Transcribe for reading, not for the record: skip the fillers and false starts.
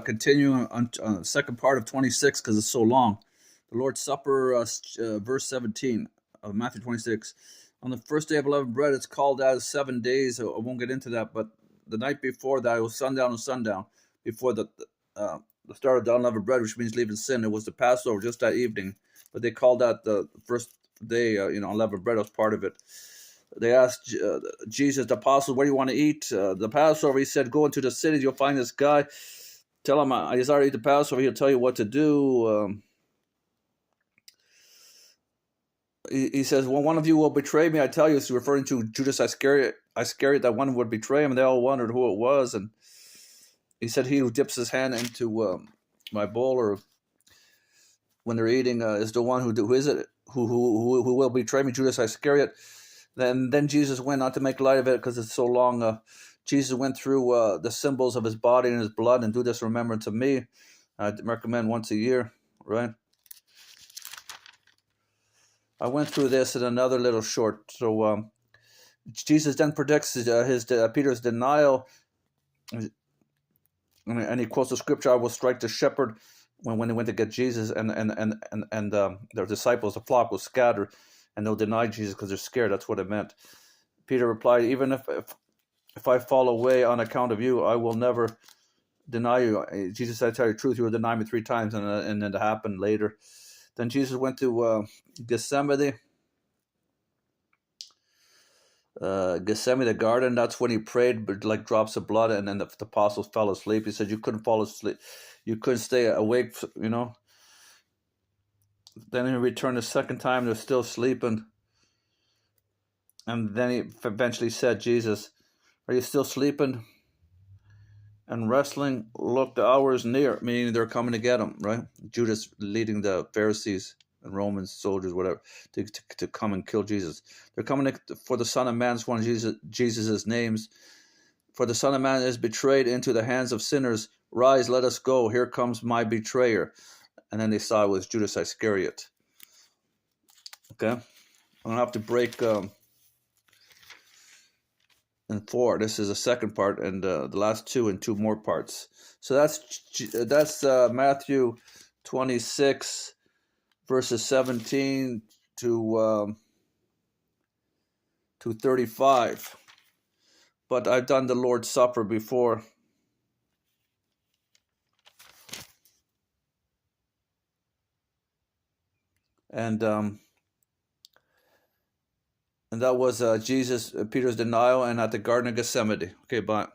continuing on the second part of 26 because it's so long. The Lord's Supper, verse 17 of Matthew 26. On the first day of unleavened bread, it's called as 7 days. I won't get into that, but the night before that, it was sundown and sundown before the start of the unleavened bread, which means leaving sin. It was the Passover just that evening, but they called that the first day. Unleavened bread was part of it. They asked Jesus, the apostles, "Where do you want to eat the Passover?" He said, "Go into the city. You'll find this guy. Tell him I desire to eat the Passover. He'll tell you what to do." He says, "Well, one of you will betray me." I tell you, he's referring to Judas Iscariot, that one would betray him. And they all wondered who it was. And he said, "He who dips his hand into my bowl, or when they're eating, is the one who is it? Who will betray me?" Judas Iscariot. Then Jesus went, not to make light of it because it's so long. Jesus went through the symbols of his body and his blood, and do this in remembrance of me. I recommend once a year, right? I went through this in another little short. So Jesus then predicts Peter's denial, and he quotes the scripture, "I will strike the shepherd," when they went to get Jesus, and their disciples, the flock, will scatter, and they'll deny Jesus because they're scared. That's what it meant. Peter replied, "Even if I fall away on account of you, I will never deny you." Jesus said, "I tell you the truth, you will deny me 3 times," and it happened later. Then Jesus went to Gethsemane, the garden. That's when he prayed, but like drops of blood, and then the apostles fell asleep. He said, "You couldn't fall asleep, you couldn't stay awake, Then he returned the second time. They're still sleeping, and then he eventually said, "Jesus, are you still sleeping and wrestling? Look, the hour is near," meaning they're coming to get him, right? Judas leading the Pharisees and Roman soldiers, whatever, to come and kill Jesus. They're coming for the Son of Man's one of Jesus' names. "For the Son of Man is betrayed into the hands of sinners. Rise, let us go. Here comes my betrayer." And then they saw it was Judas Iscariot. Okay? I'm going to have to break in 4. This is the second part, and the last 2 in 2 more parts. So that's Matthew 26, verses 17 to 35. But I've done the Lord's Supper before. And that was Peter's denial, and at the Garden of Gethsemane. Okay, bye.